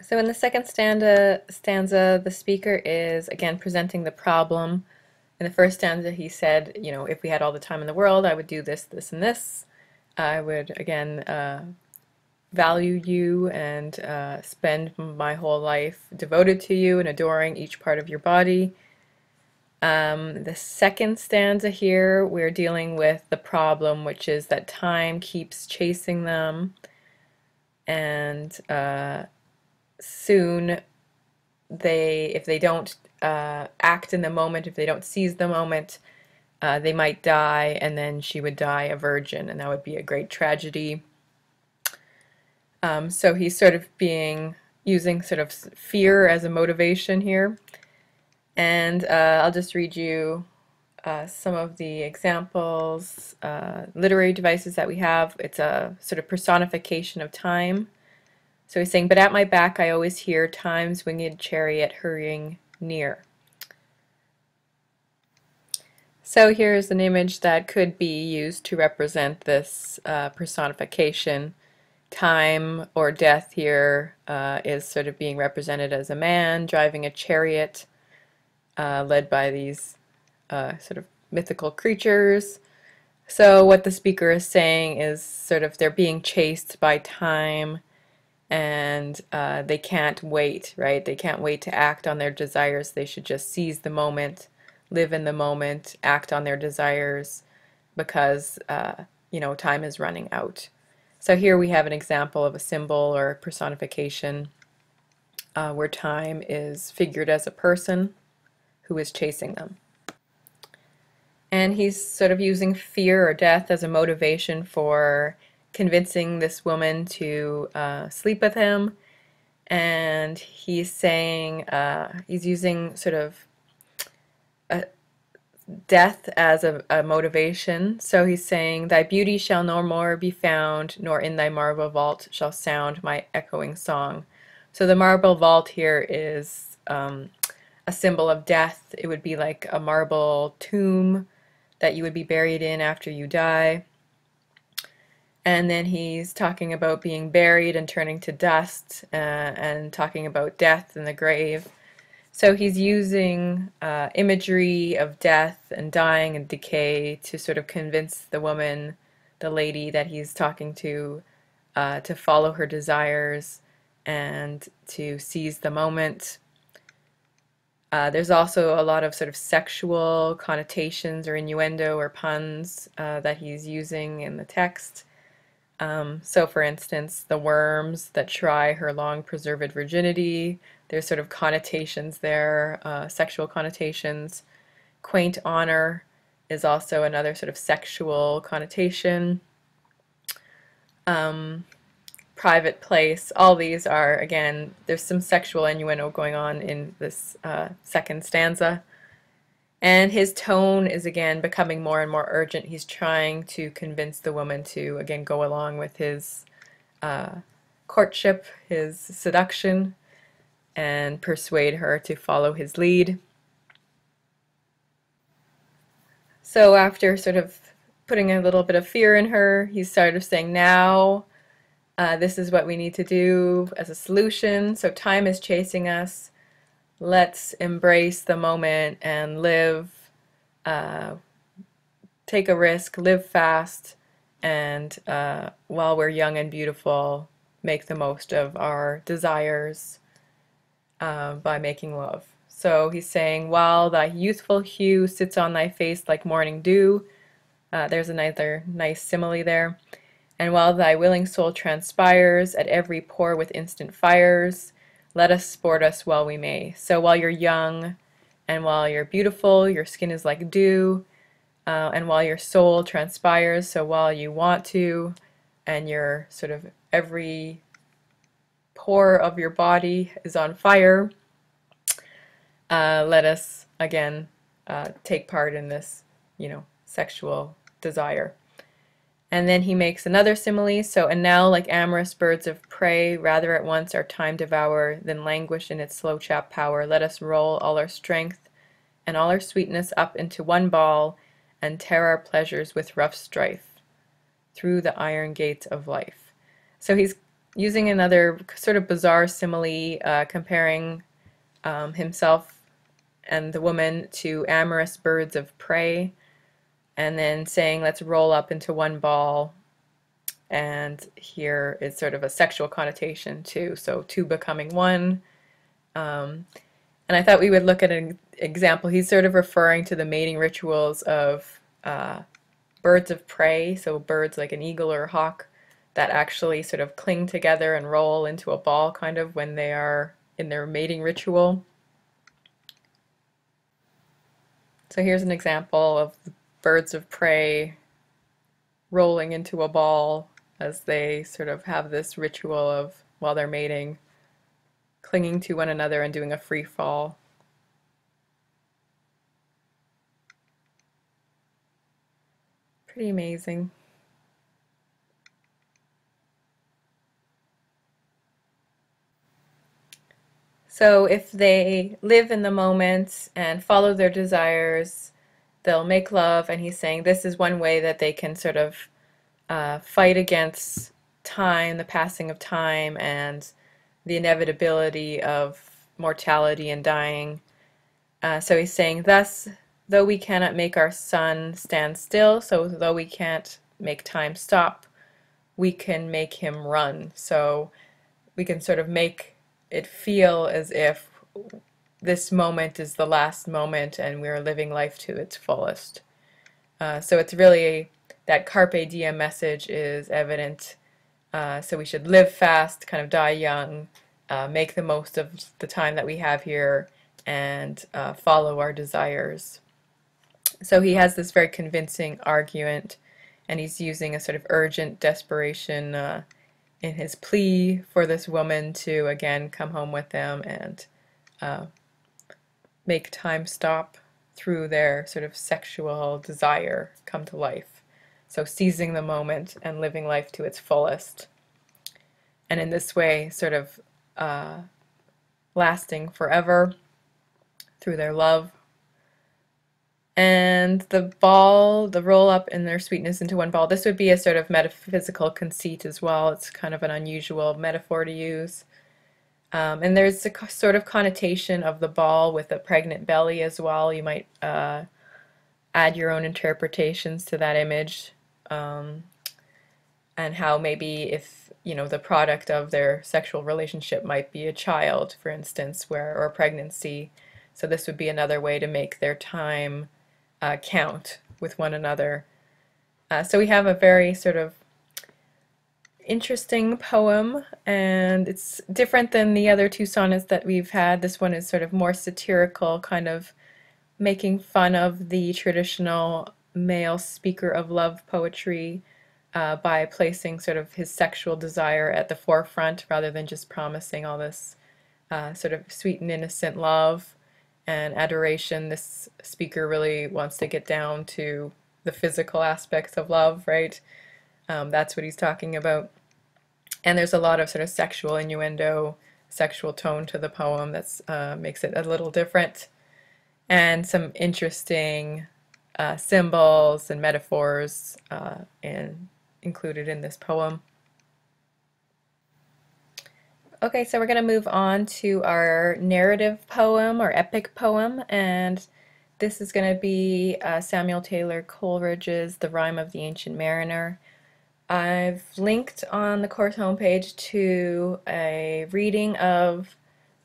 So in the second stanza, the speaker is again presenting the problem. In the first stanza, he said, you know, if we had all the time in the world, I would do this, this, and this. I would again value you and spend my whole life devoted to you and adoring each part of your body. The second stanza here, we're dealing with the problem, which is that time keeps chasing them, and soon if they don't act in the moment, if they don't seize the moment, they might die, and then she would die a virgin, and that would be a great tragedy. So he's sort of using sort of fear as a motivation here. And I'll just read you some of the examples, literary devices that we have. It's a sort of personification of time. So he's saying, but at my back I always hear time's winged chariot hurrying near. So here's an image that could be used to represent this personification. Time or death here is sort of being represented as a man driving a chariot led by these sort of mythical creatures. So what the speaker is saying is sort of they're being chased by time, and they can't wait, right? They can't wait to act on their desires. They should just seize the moment, live in the moment, act on their desires, because you know, time is running out. So here we have an example of a symbol or personification where time is figured as a person who is chasing them. And he's sort of using fear or death as a motivation for convincing this woman to sleep with him. And he's saying, he's using sort of death as a motivation. So he's saying, thy beauty shall no more be found, nor in thy marble vault shall sound my echoing song. So the marble vault here is a symbol of death. It would be like a marble tomb that you would be buried in after you die. And then he's talking about being buried and turning to dust, and talking about death in the grave. So he's using imagery of death and dying and decay to sort of convince the woman, the lady that he's talking to follow her desires and to seize the moment. There's also a lot of sort of sexual connotations or innuendo or puns that he's using in the text. So for instance, the worms that try her long preserved virginity, there's sort of connotations there, sexual connotations. Quaint honor is also another sort of sexual connotation. Private place, all these are, again, there's some sexual innuendo going on in this second stanza. And his tone is again becoming more and more urgent. He's trying to convince the woman to again go along with his courtship, his seduction, and persuade her to follow his lead. So after sort of putting a little bit of fear in her, he's sort of saying, now this is what we need to do as a solution. So time is chasing us. Let's embrace the moment and live, take a risk, live fast, and while we're young and beautiful, make the most of our desires by making love. So he's saying, while thy youthful hue sits on thy face like morning dew, there's another nice simile there. And while thy willing soul transpires at every pore with instant fires, let us sport us while we may. So while you're young and while you're beautiful, your skin is like dew, and while your soul transpires, so while you want to, and your sort of every pore of your body is on fire, let us again take part in this, you know, sexual desire. And then he makes another simile. So, and now like amorous birds of prey, rather at once our time devour than languish in its slow chap power. Let us roll all our strength and all our sweetness up into one ball, and tear our pleasures with rough strife through the iron gates of life. So he's using another sort of bizarre simile, comparing himself and the woman to amorous birds of prey, and then saying, let's roll up into one ball. And here is sort of a sexual connotation too, so two becoming one. Um, and I thought we would look at an example. He's sort of referring to the mating rituals of birds of prey, so birds like an eagle or a hawk that actually sort of cling together and roll into a ball kind of when they are in their mating ritual. So here's an example of birds of prey rolling into a ball as they sort of have this ritual of, while they're mating, clinging to one another and doing a free fall. Pretty amazing. So if they live in the moment and follow their desires, they'll make love, and he's saying this is one way that they can sort of fight against time, the passing of time, and the inevitability of mortality and dying. So he's saying, thus, though we cannot make our sun stand still, so though we can't make time stop, we can make him run. So we can sort of make it feel as if this moment is the last moment and we're living life to its fullest. So it's really that carpe diem message is evident. So we should live fast, kind of die young, make the most of the time that we have here, and follow our desires. So he has this very convincing argument, and he's using a sort of urgent desperation in his plea for this woman to again come home with them and make time stop through their sort of sexual desire come to life. So seizing the moment and living life to its fullest. And in this way, sort of lasting forever through their love. And the ball, the roll up in their sweetness into one ball, this would be a sort of metaphysical conceit as well. It's kind of an unusual metaphor to use. And there's a sort of connotation of the ball with a pregnant belly as well. You might add your own interpretations to that image, and how maybe if, you know, the product of their sexual relationship might be a child, for instance, or a pregnancy. So this would be another way to make their time count with one another. So we have a very sort of interesting poem, and it's different than the other two sonnets that we've had. This one is sort of more satirical, kind of making fun of the traditional male speaker of love poetry by placing sort of his sexual desire at the forefront rather than just promising all this sort of sweet and innocent love and adoration. This speaker really wants to get down to the physical aspects of love, right? That's what he's talking about. And there's a lot of sort of sexual innuendo, sexual tone to the poem that makes it a little different. And some interesting symbols and metaphors included in this poem. Okay, so we're going to move on to our narrative poem or epic poem, and this is going to be Samuel Taylor Coleridge's The Rime of the Ancient Mariner. I've linked on the course homepage to a reading of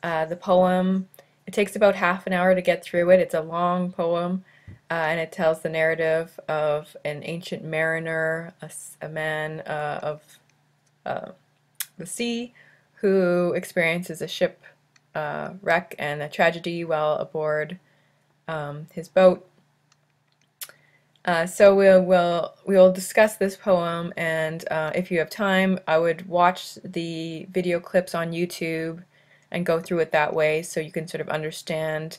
the poem. It takes about half an hour to get through it. It's a long poem, and it tells the narrative of an ancient mariner, a man of the sea, who experiences a ship wreck and a tragedy while aboard his boat. So we'll discuss this poem, and if you have time, I would watch the video clips on YouTube and go through it that way, so you can sort of understand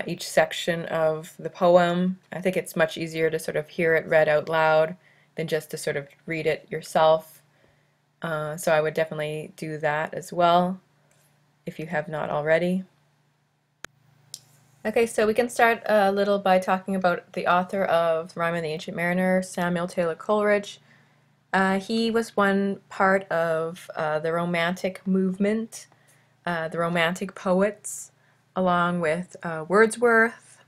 each section of the poem. I think it's much easier to sort of hear it read out loud than just to sort of read it yourself. So I would definitely do that as well if you have not already. Okay, so we can start a little by talking about the author of The Rime of the Ancient Mariner, Samuel Taylor Coleridge. He was one part of the Romantic movement, the Romantic poets, along with Wordsworth,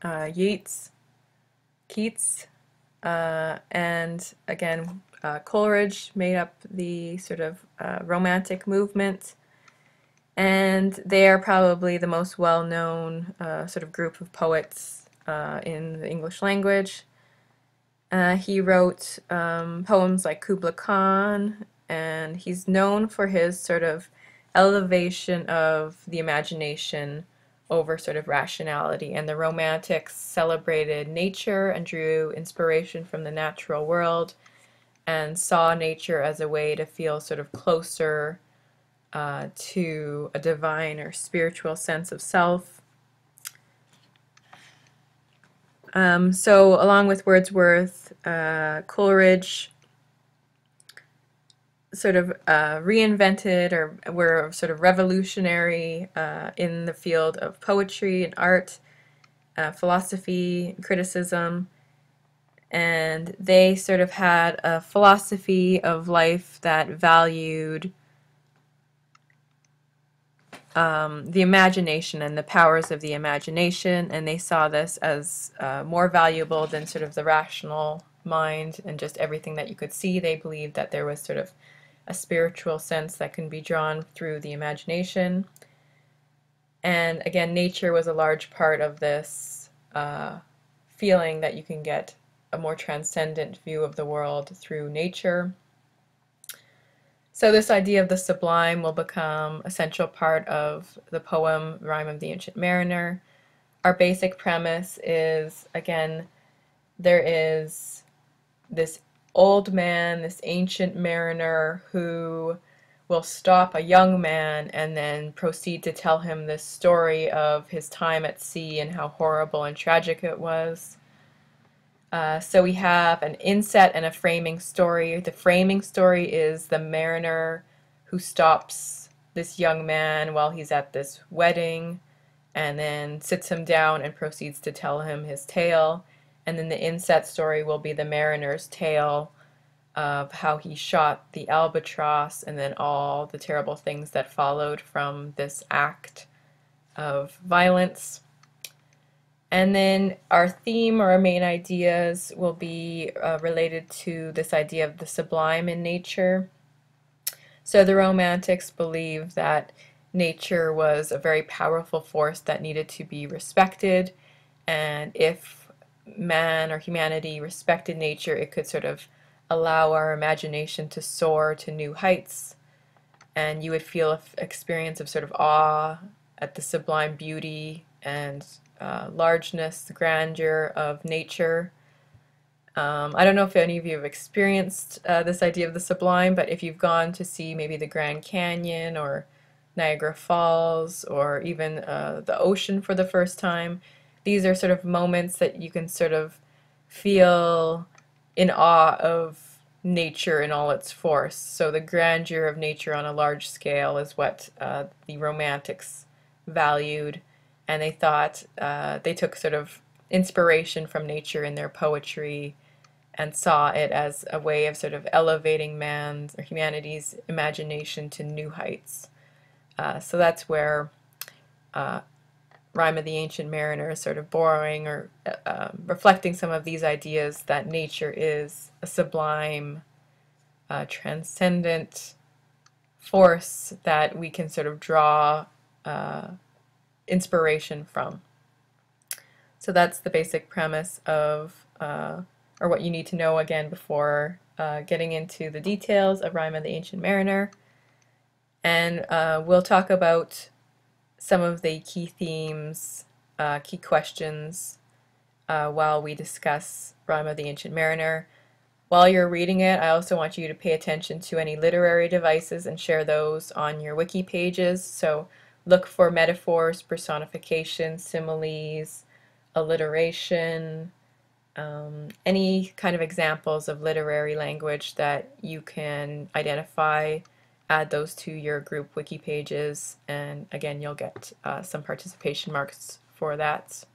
Yeats, Keats, and again, Coleridge made up the sort of Romantic movement. And they are probably the most well-known sort of group of poets in the English language. He wrote poems like Kubla Khan, and he's known for his sort of elevation of the imagination over sort of rationality. And the Romantics celebrated nature and drew inspiration from the natural world and saw nature as a way to feel sort of closer to a divine or spiritual sense of self. So along with Wordsworth, Coleridge sort of reinvented or were sort of revolutionary in the field of poetry and art, philosophy, criticism, and they sort of had a philosophy of life that valued the imagination and the powers of the imagination, and they saw this as more valuable than sort of the rational mind and just everything that you could see. They believed that there was sort of a spiritual sense that can be drawn through the imagination. And again, nature was a large part of this feeling that you can get a more transcendent view of the world through nature. So this idea of the sublime will become a central part of the poem Rime of the Ancient Mariner. Our basic premise is, again, there is this old man, this ancient mariner who will stop a young man and then proceed to tell him this story of his time at sea and how horrible and tragic it was. So we have an inset and a framing story. The framing story is the mariner who stops this young man while he's at this wedding and then sits him down and proceeds to tell him his tale. And then the inset story will be the mariner's tale of how he shot the albatross and then all the terrible things that followed from this act of violence. And then our theme or our main ideas will be related to this idea of the sublime in nature. So the Romantics believe that nature was a very powerful force that needed to be respected, and if man or humanity respected nature, it could sort of allow our imagination to soar to new heights, and you would feel an experience of sort of awe at the sublime beauty and largeness, the grandeur of nature. I don't know if any of you have experienced this idea of the sublime, but if you've gone to see maybe the Grand Canyon or Niagara Falls or even the ocean for the first time, these are sort of moments that you can sort of feel in awe of nature in all its force. So the grandeur of nature on a large scale is what the Romantics valued, and they thought they took sort of inspiration from nature in their poetry and saw it as a way of sort of elevating man's or humanity's imagination to new heights. So that's where Rime of the Ancient Mariner is sort of borrowing or reflecting some of these ideas that nature is a sublime, transcendent force that we can sort of draw inspiration from. So that's the basic premise of, or what you need to know again before getting into the details of Rime of the Ancient Mariner. And we'll talk about some of the key themes, key questions while we discuss Rime of the Ancient Mariner. While you're reading it, I also want you to pay attention to any literary devices and share those on your wiki pages. So look for metaphors, personifications, similes, alliteration, any kind of examples of literary language that you can identify. Add those to your group wiki pages, and again, you'll get some participation marks for that.